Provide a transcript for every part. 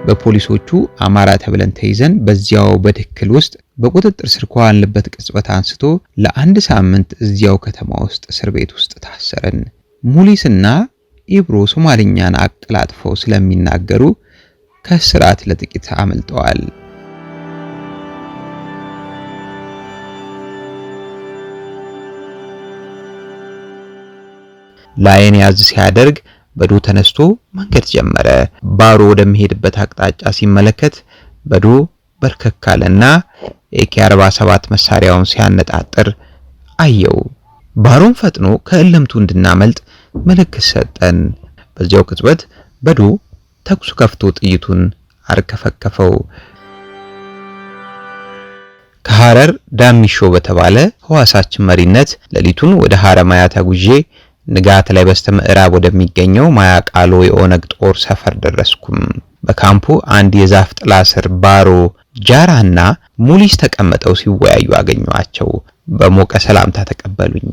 በፖሊሶቹ አማራ ተብለን ተይዘን በዚያው በድክል ውስጥ በቁጥጥር ስር ከዋልንበት ቅጽበት አንስቶ ለአንድ ሳምንት እዚያው ከተማ ውስጥ እስር ቤት ውስጥ ታሰረን። ሙሊስና ኢብሮ ሶማሊኛን አቀላጥፈው ስለሚናገሩ ከስራት ለጥቂት አመልጠዋል። ላይን ያዝ ሲያደርግ በዶ ተነስቶ መንገድ ጀመረ። ባሮ ወደሚሄድበት አቅጣጫ ሲመለከት በዶ በርከካለና AK47 መሳሪያውን ሲያነጣጥር አየው። ባሮን ፈጥኖ ከእልምቱ እንድናመልጥ ምልክት ሰጠን። በዚያው ቅጽበት በዶ ተኩስ ከፍቶ ጥይቱን አርከፈከፈው። ከሐረር ዳሚሾ በተባለ ህዋሳችን መሪነት ሌሊቱን ወደ ሐረማያ ተጉዤ ንጋት ላይ በስተምዕራብ ወደሚገኘው ማያቃሎ የኦነግ ጦር ሰፈር ደረስኩም። በካምፑ አንድ የዛፍ ጥላ ስር ባሮ፣ ጃራና ሙሊስ ተቀምጠው ሲወያዩ አገኘዋቸው። በሞቀ ሰላምታ ተቀበሉኝ።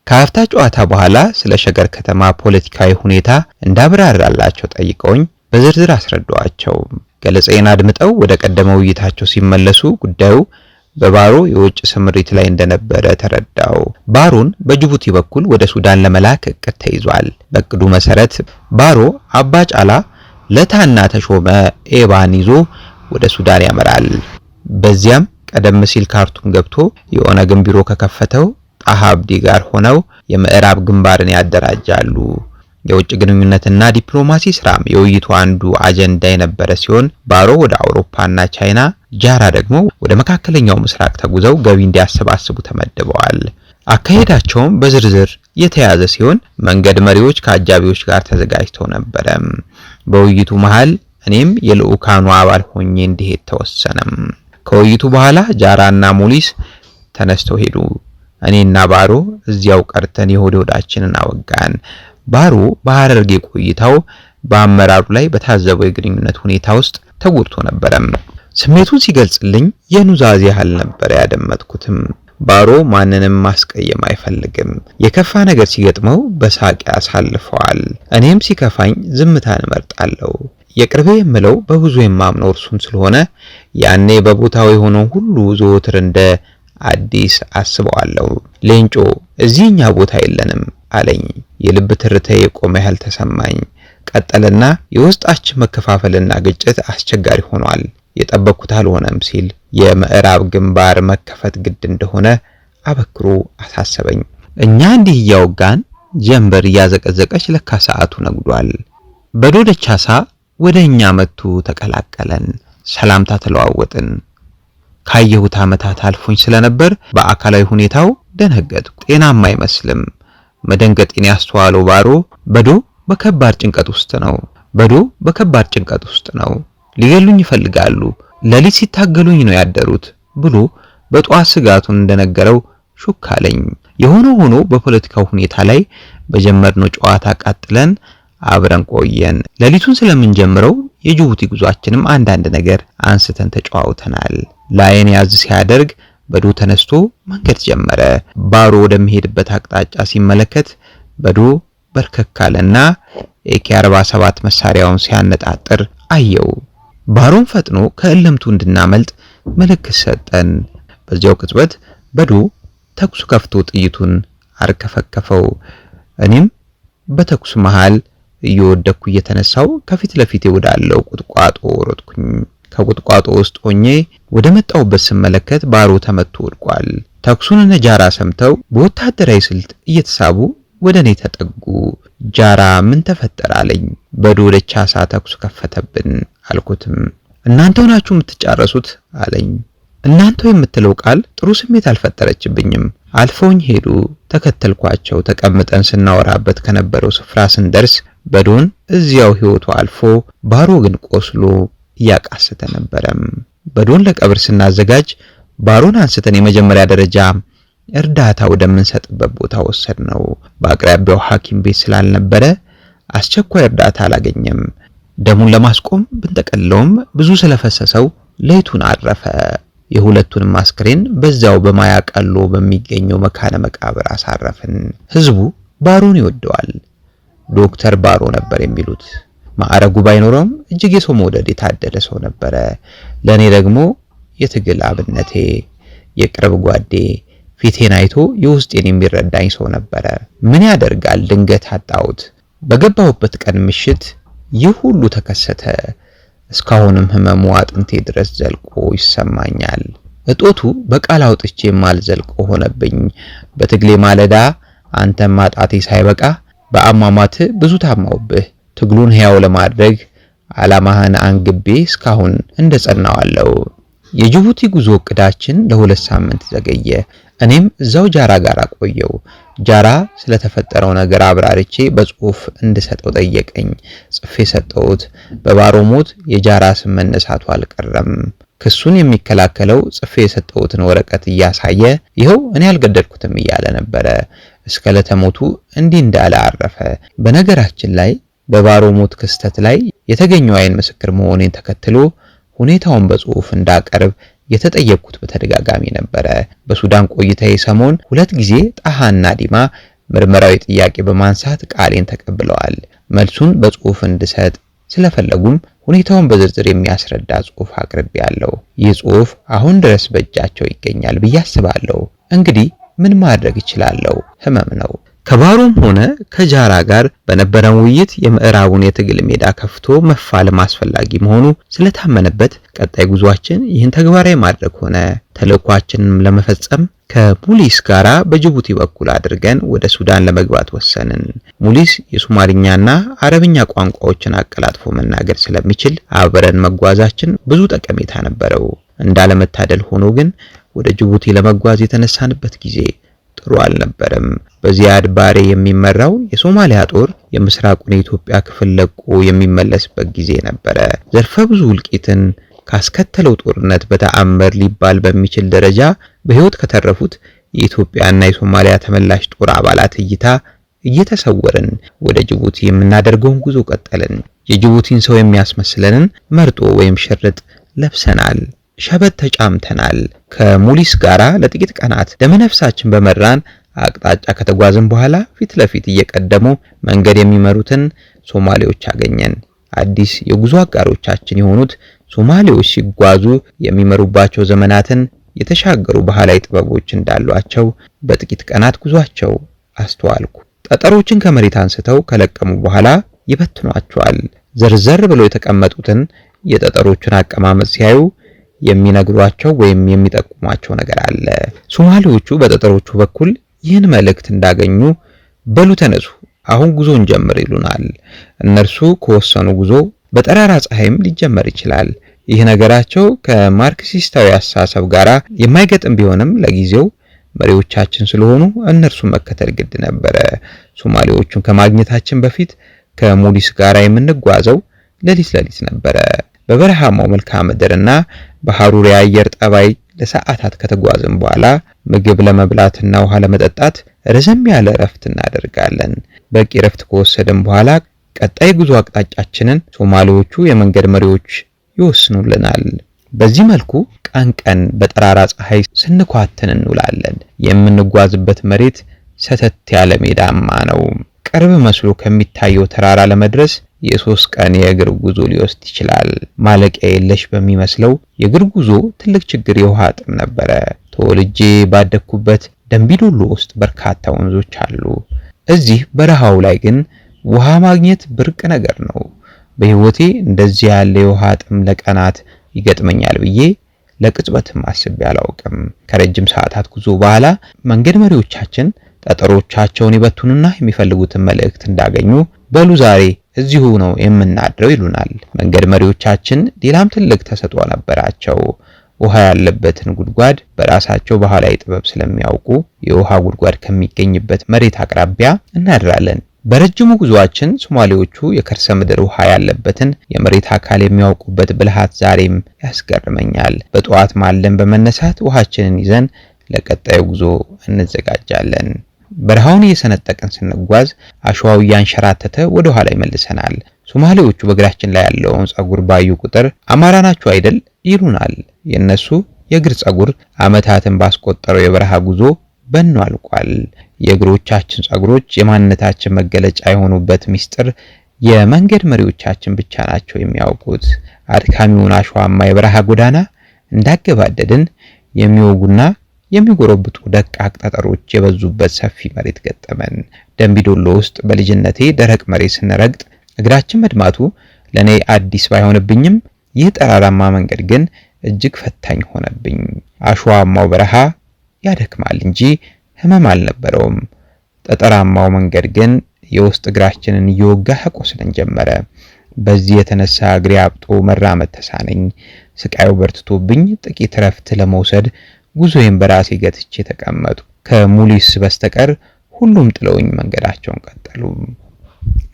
ከአፍታ ጨዋታ በኋላ ስለ ሸገር ከተማ ፖለቲካዊ ሁኔታ እንዳብራራላቸው ጠይቀውኝ በዝርዝር አስረዳዋቸው። ገለጻዬን አድምጠው ወደ ቀደመው ውይይታቸው ሲመለሱ ጉዳዩ በባሮ የውጭ ስምሪት ላይ እንደነበረ ተረዳው። ባሮን በጅቡቲ በኩል ወደ ሱዳን ለመላክ እቅድ ተይዟል። በእቅዱ መሰረት ባሮ አባጫላ ለታና ተሾመ ኤባን ይዞ ወደ ሱዳን ያመራል። በዚያም ቀደም ሲል ካርቱም ገብቶ የኦነግን ቢሮ ከከፈተው ጣሃ አብዲ ጋር ሆነው የምዕራብ ግንባርን ያደራጃሉ። የውጭ ግንኙነትና ዲፕሎማሲ ስራም የውይይቱ አንዱ አጀንዳ የነበረ ሲሆን ባሮ ወደ አውሮፓና ቻይና፣ ጃራ ደግሞ ወደ መካከለኛው ምስራቅ ተጉዘው ገቢ እንዲያሰባስቡ ተመድበዋል። አካሄዳቸውም በዝርዝር የተያዘ ሲሆን መንገድ መሪዎች ከአጃቢዎች ጋር ተዘጋጅተው ነበረ። በውይይቱ መሃል እኔም የልኡካኑ አባል ሆኜ እንዲሄድ ተወሰነም። ከውይይቱ በኋላ ጃራና ሙሊስ ተነስተው ሄዱ። እኔና ባሮ እዚያው ቀርተን የሆዳችንን አወጋን። ባሮ በሐረርጌ ቆይታው በአመራሩ ላይ በታዘበው የግንኙነት ሁኔታ ውስጥ ተጎድቶ ነበረም። ስሜቱን ሲገልጽልኝ የኑዛዜ ያህል ነበር ያደመጥኩትም። ባሮ ማንንም ማስቀየም አይፈልግም። የከፋ ነገር ሲገጥመው በሳቅ ያሳልፈዋል። እኔም ሲከፋኝ ዝምታን እመርጣለሁ። የቅርቤ የምለው በብዙ የማምነው እርሱን ስለሆነ ያኔ በቦታው የሆነው ሁሉ ዘወትር እንደ አዲስ አስበዋለሁ። ሌንጮ እዚህኛ ቦታ የለንም አለኝ። የልብ ትርታዬ የቆመ ያህል ተሰማኝ። ቀጠለና የውስጣችን መከፋፈልና ግጭት አስቸጋሪ ሆኗል። የጠበቅኩት አልሆነም ሲል የምዕራብ ግንባር መከፈት ግድ እንደሆነ አበክሮ አሳሰበኝ። እኛ እንዲህ እያወጋን ጀንበር እያዘቀዘቀች ለካ ሰዓቱ ነግዷል። በዶ ደቻሳ ወደኛ መጥቶ ተቀላቀለን። ሰላምታ ተለዋወጥን። ካየሁት ዓመታት አልፎኝ ስለነበር በአካላዊ ሁኔታው ደነገጥኩ። ጤናማ አይመስልም። መደንገጤን ያስተዋለው ባሮ በዶ በከባድ ጭንቀት ውስጥ ነው። ሊገሉኝ ይፈልጋሉ። ሌሊት ሲታገሉኝ ነው ያደሩት ብሎ በጧት ስጋቱን እንደነገረው ሹክ አለኝ። የሆነ ሆኖ በፖለቲካው ሁኔታ ላይ በጀመርነው ጨዋታ ቀጥለን አብረን ቆየን። ሌሊቱን ስለምንጀምረው የጅቡቲ ጉዟችንም አንዳንድ ነገር አንስተን ተጨዋውተናል። ላይን ያዝ ሲያደርግ በዶ ተነስቶ መንገድ ጀመረ። ባሮ ወደሚሄድበት አቅጣጫ ሲመለከት በዶ በርከካለና AK47 መሳሪያውን ሲያነጣጥር አየው። ባሮን ፈጥኖ ከእልምቱ እንድናመልጥ ምልክት ሰጠን። በዚያው ቅጽበት በዶ ተኩስ ከፍቶ ጥይቱን አርከፈከፈው። እኔም በተኩስ መሃል እየወደኩ እየተነሳው ከፊት ለፊቴ ወዳለው ቁጥቋጦ ሮጥኩኝ። ከቁጥቋጦ ውስጥ ሆኜ ወደ መጣውበት ስመለከት ባሮ ተመቶ ወድቋል። ተኩሱን ነጃራ ሰምተው በወታደራዊ ስልት እየተሳቡ ወደ እኔ ተጠጉ። ጃራ ምን ተፈጠረ አለኝ። በዶ ደቻሳ ተኩስ ከፈተብን አልኩትም። እናንተው ናችሁ የምትጫረሱት አለኝ። እናንተው የምትለው ቃል ጥሩ ስሜት አልፈጠረችብኝም። አልፈውኝ ሄዱ። ተከተልኳቸው። ተቀምጠን ስናወራበት ከነበረው ስፍራ ስንደርስ በዶን እዚያው ህይወቱ አልፎ ባሮ ግን ቆስሎ እያቃሰተ ነበረም። በዶን ለቀብር ስናዘጋጅ ባሮን አንስተን የመጀመሪያ ደረጃ እርዳታ ወደምንሰጥበት ቦታ ወሰድነው። በአቅራቢያው ሐኪም ቤት ስላልነበረ አስቸኳይ እርዳታ አላገኘም። ደሙን ለማስቆም ብንጠቀልለውም ብዙ ስለፈሰሰው ሌቱን አረፈ። የሁለቱንም አስክሬን በዛው በማያቀሎ በሚገኘው መካነ መቃብር አሳረፍን። ህዝቡ ባሮን ይወደዋል። ዶክተር ባሮ ነበር የሚሉት። ማዕረጉ ባይኖረውም እጅግ የሰው መውደድ የታደለ ሰው ነበረ። ለኔ ደግሞ የትግል አብነቴ፣ የቅርብ ጓዴ፣ ፊቴን አይቶ የውስጤን የሚረዳኝ ሰው ነበረ። ምን ያደርጋል ድንገት አጣሁት። በገባሁበት ቀን ምሽት ይህ ሁሉ ተከሰተ። እስካሁንም ህመሙ አጥንቴ ድረስ ዘልቆ ይሰማኛል። እጦቱ በቃል አውጥቼ የማልዘልቆ ሆነብኝ። በትግሌ ማለዳ አንተም ማጣቴ ሳይበቃ በአሟሟት ብዙ ታማውብህ ትግሉን ሕያው ለማድረግ ዓላማህን አንግቤ እስካሁን እንደጸናዋለሁ። የጅቡቲ ጉዞ እቅዳችን ለ2 ሳምንት ዘገየ። እኔም እዛው ጃራ ጋር ቆየው። ጃራ ስለተፈጠረው ነገር አብራርቼ በጽሁፍ እንድሰጠው ጠየቀኝ። ጽፌ ሰጠሁት። በባሮ ሞት የጃራ ስም መነሳቱ አልቀረም። ክሱን የሚከላከለው ጽፌ የሰጠሁትን ወረቀት እያሳየ ይኸው እኔ አልገደልኩትም እያለ ነበረ። እስከ ለተሞቱ እንዲህ እንዳለ አረፈ። በነገራችን ላይ በባሮ ሞት ክስተት ላይ የተገኘው አይን ምስክር መሆኔን ተከትሎ ሁኔታውን በጽሁፍ እንዳቀርብ የተጠየቅኩት በተደጋጋሚ ነበረ። በሱዳን ቆይታዬ ሰሞን 2 ጊዜ ጣሃና ዲማ ምርመራዊ ጥያቄ በማንሳት ቃሌን ተቀብለዋል። መልሱን በጽሁፍ እንድሰጥ ስለፈለጉም ሁኔታውን በዝርዝር የሚያስረዳ ጽሁፍ አቅርቤያለሁ። ይህ ጽሁፍ አሁን ድረስ በእጃቸው ይገኛል ብዬ አስባለሁ። እንግዲህ ምን ማድረግ እችላለሁ? ህመም ነው። ከባሮም ሆነ ከጃራ ጋር በነበረው ውይይት የምዕራቡን የትግል ሜዳ ከፍቶ መፋለም አስፈላጊ መሆኑ ስለታመነበት ቀጣይ ጉዟችን ይህን ተግባራዊ ማድረግ ሆነ። ተልዕኳችንን ለመፈጸም ከሙሊስ ጋራ በጅቡቲ በኩል አድርገን ወደ ሱዳን ለመግባት ወሰንን። ሙሊስ የሶማሊኛና አረብኛ ቋንቋዎችን አቀላጥፎ መናገር ስለሚችል አብረን መጓዛችን ብዙ ጠቀሜታ ነበረው። እንዳለመታደል ሆኖ ግን ወደ ጅቡቲ ለመጓዝ የተነሳንበት ጊዜ ጥሩ አልነበረም። በዚያድ ባሬ የሚመራው የሶማሊያ ጦር የምስራቁን የኢትዮጵያ ክፍል ለቆ የሚመለስበት ጊዜ ነበረ። ዘርፈ ብዙ እልቂትን ካስከተለው ጦርነት በተአምር ሊባል በሚችል ደረጃ በህይወት ከተረፉት የኢትዮጵያና የሶማሊያ ተመላሽ ጦር አባላት እይታ እየተሰወርን ወደ ጅቡቲ የምናደርገውን ጉዞ ቀጠልን። የጅቡቲን ሰው የሚያስመስለንን መርጦ ወይም ሽርጥ ለብሰናል። ሸበት ተጫምተናል። ከሙሊስ ጋራ ለጥቂት ቀናት ደመነፍሳችን በመራን አቅጣጫ ከተጓዝን በኋላ ፊት ለፊት እየቀደሙ መንገድ የሚመሩትን ሶማሌዎች አገኘን። አዲስ የጉዞ አጋሮቻችን የሆኑት ሶማሌዎች ሲጓዙ የሚመሩባቸው ዘመናትን የተሻገሩ ባህላዊ ጥበቦች እንዳሏቸው በጥቂት ቀናት ጉዟቸው አስተዋልኩ። ጠጠሮችን ከመሬት አንስተው ከለቀሙ በኋላ ይበትኗቸዋል። ዘርዘር ብለው የተቀመጡትን የጠጠሮቹን አቀማመጥ ሲያዩ የሚነግሯቸው ወይም የሚጠቁሟቸው ነገር አለ። ሶማሌዎቹ በጠጠሮቹ በኩል ይህን መልእክት እንዳገኙ በሉ ተነሱ፣ አሁን ጉዞን ጀምር ይሉናል። እነርሱ ከወሰኑ ጉዞ በጠራራ ፀሐይም ሊጀመር ይችላል። ይህ ነገራቸው ከማርክሲስታዊ አስተሳሰብ ጋር የማይገጥም ቢሆንም ለጊዜው መሪዎቻችን ስለሆኑ እነርሱን መከተል ግድ ነበረ። ሶማሌዎቹን ከማግኘታችን በፊት ከሙሊስ ጋር የምንጓዘው ሌሊት ነበረ። በበረሃማው መልክዓ ምድርና በሐሩር የአየር ጠባይ ለሰዓታት ከተጓዝን በኋላ ምግብ ለመብላትና ውሃ ለመጠጣት ረዘም ያለ እረፍት እናደርጋለን። በቂ እረፍት ከወሰድን በኋላ ቀጣይ ጉዞ አቅጣጫችንን ሶማሌዎቹ የመንገድ መሪዎች ይወስኑልናል። በዚህ መልኩ ቀን በጠራራ ፀሐይ ስንኳትን እንውላለን። የምንጓዝበት መሬት ሰተት ያለ ሜዳማ ነው። ቅርብ መስሎ ከሚታየው ተራራ ለመድረስ የ3 ቀን የእግር ጉዞ ሊወስድ ይችላል። ማለቂያ የለሽ በሚመስለው የእግር ጉዞ ትልቅ ችግር የውሃ ጥም ነበረ። ተወልጄ ባደኩበት ደምቢዶሎ ውስጥ በርካታ ወንዞች አሉ። እዚህ በረሃው ላይ ግን ውሃ ማግኘት ብርቅ ነገር ነው። በህይወቴ እንደዚህ ያለ የውሃ ጥም ለቀናት ይገጥመኛል ብዬ ለቅጽበትም አስቤ አላውቅም። ከረጅም ሰዓታት ጉዞ በኋላ መንገድ መሪዎቻችን ጠጠሮቻቸውን ይበቱንና የሚፈልጉትን መልእክት እንዳገኙ በሉ ዛሬ እዚሁ ነው የምናድረው ይሉናል። መንገድ መሪዎቻችን ሌላም ትልቅ ተሰጥኦ ነበራቸው። ውሃ ያለበትን ጉድጓድ በራሳቸው ባህላዊ ጥበብ ስለሚያውቁ የውሃ ጉድጓድ ከሚገኝበት መሬት አቅራቢያ እናድራለን። በረጅሙ ጉዟችን ሶማሌዎቹ የከርሰ ምድር ውሃ ያለበትን የመሬት አካል የሚያውቁበት ብልሃት ዛሬም ያስገርመኛል። በጠዋት ማለን በመነሳት ውሃችንን ይዘን ለቀጣዩ ጉዞ እንዘጋጃለን። በረሃውን እየሰነጠቅን ስንጓዝ አሸዋው እያንሸራተተ ወደ ኋላ ይመልሰናል። ሶማሌዎቹ በእግራችን ላይ ያለውን ጸጉር ባዩ ቁጥር አማራ ናችሁ አይደል ይሉናል። የነሱ የእግር ጸጉር ዓመታትን ባስቆጠረው የበረሃ ጉዞ በኖ አልቋል። የእግሮቻችን ጸጉሮች የማንነታችን መገለጫ የሆኑበት ሚስጥር የመንገድ መሪዎቻችን ብቻ ናቸው የሚያውቁት። አድካሚውን አሸዋማ የበረሃ ጎዳና እንዳገባደድን የሚወጉና የሚጎረብጡ ደቃቅ ጠጠሮች የበዙበት ሰፊ መሬት ገጠመን። ደምቢዶሎ ውስጥ በልጅነቴ ደረቅ መሬት ስንረግጥ እግራችን መድማቱ ለኔ አዲስ ባይሆንብኝም ይህ ጠራራማ መንገድ ግን እጅግ ፈታኝ ሆነብኝ። አሸዋማው በረሃ ያደክማል እንጂ ህመም አልነበረውም። ጠጠራማው መንገድ ግን የውስጥ እግራችንን እየወጋ ያቆስለን ጀመረ። በዚህ የተነሳ እግሬ አብጦ መራመድ ተሳነኝ። ስቃዩ በርትቶብኝ ጥቂት ረፍት ለመውሰድ ጉዞዬን በራሴ ገትቼ ተቀመጡ። ከሙሊስ በስተቀር ሁሉም ጥለውኝ መንገዳቸውን ቀጠሉ።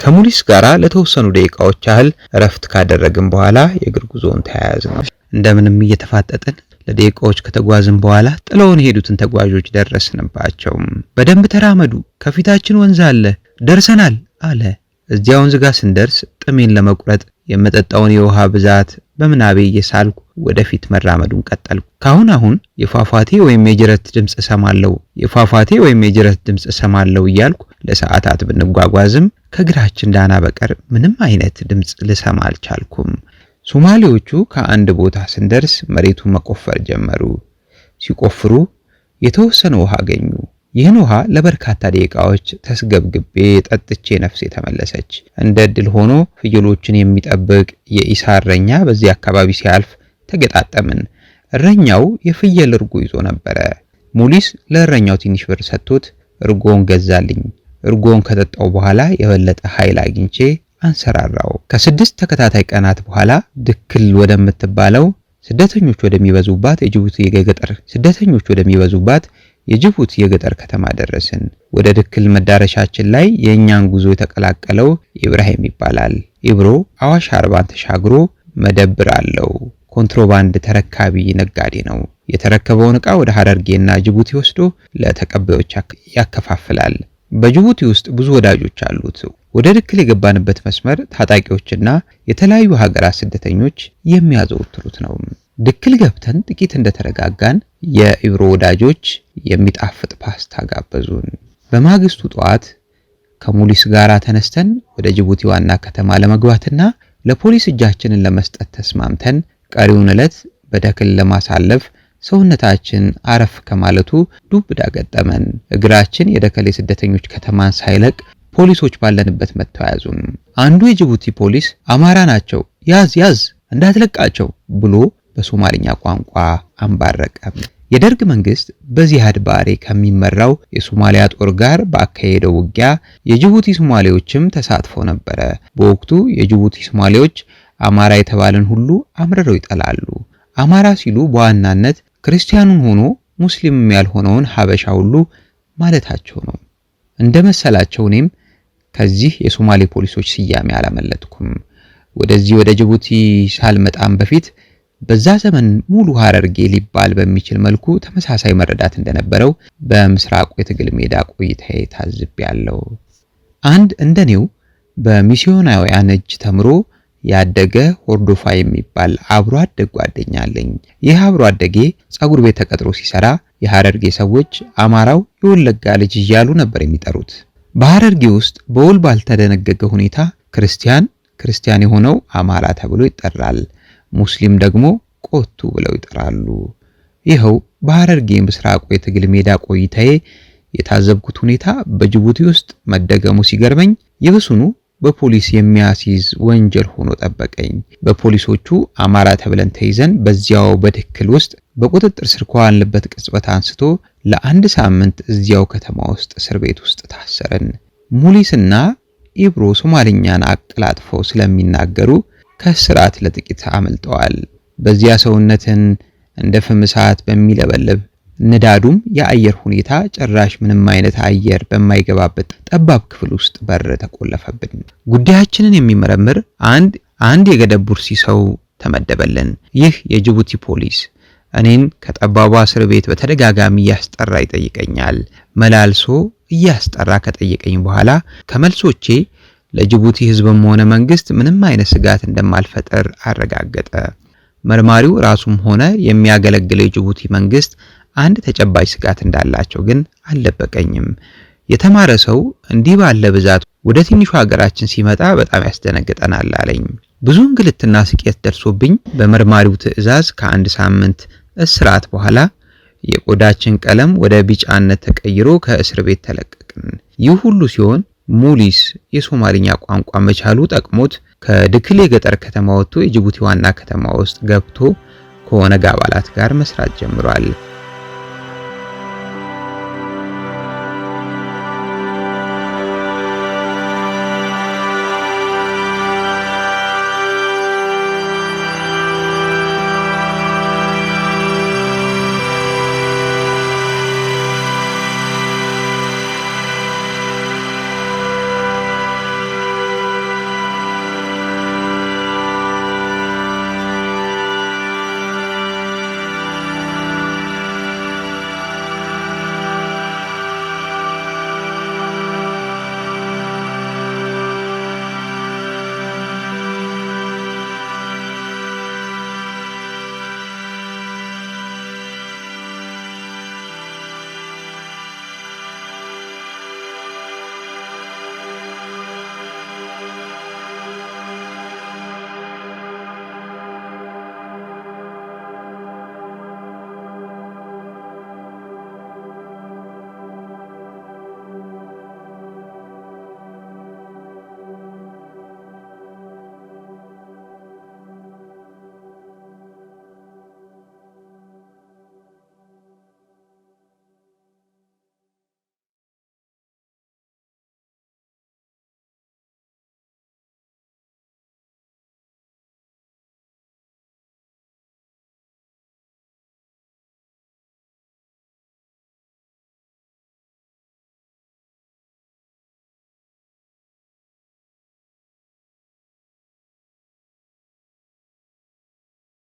ከሙሊስ ጋር ለተወሰኑ ደቂቃዎች ያህል ረፍት ካደረግን በኋላ የእግር ጉዞውን ተያያዝን። እንደምንም እየተፋጠጥን ለደቂቃዎች ከተጓዝን በኋላ ጥለውን የሄዱትን ተጓዦች ደረስንባቸው። በደንብ ተራመዱ፣ ከፊታችን ወንዝ አለ፣ ደርሰናል አለ። እዚያ ወንዝ ጋር ስንደርስ ጥሜን ለመቁረጥ የመጠጣውን የውሃ ብዛት በምናቤ እየሳልኩ ወደፊት መራመዱን ቀጠልኩ። ካሁን የፏፏቴ ወይም የጅረት ድምጽ እሰማለሁ እያልኩ ለሰዓታት ብንጓጓዝም ከእግራችን ዳና በቀር ምንም አይነት ድምጽ ልሰማ አልቻልኩም። ሶማሌዎቹ ከአንድ ቦታ ስንደርስ መሬቱን መቆፈር ጀመሩ። ሲቆፍሩ የተወሰነ ውሃ አገኙ። ይህን ውሃ ለበርካታ ደቂቃዎች ተስገብግቤ ጠጥቼ ነፍሴ ተመለሰች። እንደ ዕድል ሆኖ ፍየሎችን የሚጠብቅ የኢሳ እረኛ በዚህ አካባቢ ሲያልፍ ተገጣጠምን። እረኛው የፍየል እርጎ ይዞ ነበረ። ሙሊስ ለእረኛው ትንሽ ብር ሰጥቶት እርጎን ገዛልኝ። እርጎን ከጠጣው በኋላ የበለጠ ኃይል አግኝቼ አንሰራራው። ከ6 ተከታታይ ቀናት በኋላ ድክል ወደምትባለው ስደተኞች ወደሚበዙባት የጅቡቲ የገጠር ከተማ ደረስን። ወደ ድክል መዳረሻችን ላይ የእኛን ጉዞ የተቀላቀለው ኢብራሂም ይባላል። ኢብሮ አዋሽ አርባን ተሻግሮ መደብር አለው። ኮንትሮባንድ ተረካቢ ነጋዴ ነው። የተረከበውን ዕቃ ወደ ሐረርጌና ጅቡቲ ወስዶ ለተቀባዮች ያከፋፍላል። በጅቡቲ ውስጥ ብዙ ወዳጆች አሉት። ወደ ድክል የገባንበት መስመር ታጣቂዎችና የተለያዩ ሀገራት ስደተኞች የሚያዘወትሩት ነው። ድክል ገብተን ጥቂት እንደተረጋጋን የኢብሮ ወዳጆች የሚጣፍጥ ፓስታ ጋበዙን። በማግስቱ ጠዋት ከሙሊስ ጋር ተነስተን ወደ ጅቡቲ ዋና ከተማ ለመግባትና ለፖሊስ እጃችንን ለመስጠት ተስማምተን ቀሪውን ዕለት በደክል ለማሳለፍ ሰውነታችን አረፍ ከማለቱ ዱብዳ ገጠመን። እግራችን የደከል የስደተኞች ከተማን ሳይለቅ ፖሊሶች ባለንበት መጥተው ያዙን። አንዱ የጅቡቲ ፖሊስ አማራ ናቸው፣ ያዝ እንዳትለቃቸው ብሎ በሶማሊኛ ቋንቋ አንባረቀ። የደርግ መንግስት በዚያድ ባሬ ከሚመራው የሶማሊያ ጦር ጋር ባካሄደው ውጊያ የጅቡቲ ሶማሌዎችም ተሳትፈው ነበረ። በወቅቱ የጅቡቲ ሶማሌዎች አማራ የተባለን ሁሉ አምርረው ይጠላሉ። አማራ ሲሉ በዋናነት ክርስቲያኑን ሆኖ ሙስሊምም ያልሆነውን ሀበሻ ሁሉ ማለታቸው ነው። እንደመሰላቸው እኔም ከዚህ የሶማሌ ፖሊሶች ስያሜ አላመለጥኩም። ወደዚህ ወደ ጅቡቲ ሳልመጣም በፊት በዛ ዘመን ሙሉ ሐረርጌ ሊባል በሚችል መልኩ ተመሳሳይ መረዳት እንደነበረው በምስራቁ የትግል ሜዳ ቆይታዬ ታዝቤያለሁ። አንድ እንደኔው በሚስዮናውያን እጅ ተምሮ ያደገ ሆርዶፋ የሚባል አብሮ አደግ ጓደኛ አለኝ። ይህ አብሮ አደጌ ጸጉር ቤት ተቀጥሮ ሲሰራ የሐረርጌ ሰዎች አማራው የወለጋ ልጅ እያሉ ነበር የሚጠሩት። በሐረርጌ ውስጥ በውል ባልተደነገገ ሁኔታ ክርስቲያን የሆነው አማራ ተብሎ ይጠራል። ሙስሊም ደግሞ ቆቱ ብለው ይጠራሉ። ይኸው በሐረርጌ ምስራቁ የትግል ሜዳ ቆይታዬ የታዘብኩት ሁኔታ በጅቡቲ ውስጥ መደገሙ ሲገርመኝ ይብሱኑ በፖሊስ የሚያስይዝ ወንጀል ሆኖ ጠበቀኝ። በፖሊሶቹ አማራ ተብለን ተይዘን በዚያው በድክል ውስጥ በቁጥጥር ስር ከዋልንበት ቅጽበት አንስቶ ለአንድ ሳምንት እዚያው ከተማ ውስጥ እስር ቤት ውስጥ ታሰረን። ሙሊስና ኢብሮ ሶማሊኛን አቀላጥፈው ስለሚናገሩ ከስራት ለጥቂት አመልጠዋል። በዚያ ሰውነትን እንደ ፍም እሳት በሚለበልብ ንዳዱም የአየር ሁኔታ ጭራሽ ምንም አይነት አየር በማይገባበት ጠባብ ክፍል ውስጥ በር ተቆለፈብን። ጉዳያችንን የሚመረምር አንድ የገደብ ቡርሲ ሰው ተመደበልን። ይህ የጅቡቲ ፖሊስ እኔን ከጠባቧ እስር ቤት በተደጋጋሚ እያስጠራ ይጠይቀኛል። መላልሶ እያስጠራ ከጠየቀኝ በኋላ ከመልሶቼ ለጅቡቲ ሕዝብም ሆነ መንግስት ምንም አይነት ስጋት እንደማልፈጠር አረጋገጠ። መርማሪው ራሱም ሆነ የሚያገለግለው የጅቡቲ መንግስት አንድ ተጨባጭ ስጋት እንዳላቸው ግን አልደበቀኝም። የተማረ ሰው እንዲህ ባለ ብዛት ወደ ትንሹ ሀገራችን ሲመጣ በጣም ያስደነግጠናል አለኝ። ብዙ እንግልትና ስቃይ ደርሶብኝ በመርማሪው ትዕዛዝ ከአንድ ሳምንት እስራት በኋላ የቆዳችን ቀለም ወደ ቢጫነት ተቀይሮ ከእስር ቤት ተለቀቅን። ይህ ሁሉ ሲሆን ሙሊስ የሶማሊኛ ቋንቋ መቻሉ ጠቅሞት ከድክል የገጠር ከተማ ወጥቶ የጅቡቲ ዋና ከተማ ውስጥ ገብቶ ከኦነግ አባላት ጋር መስራት ጀምሯል።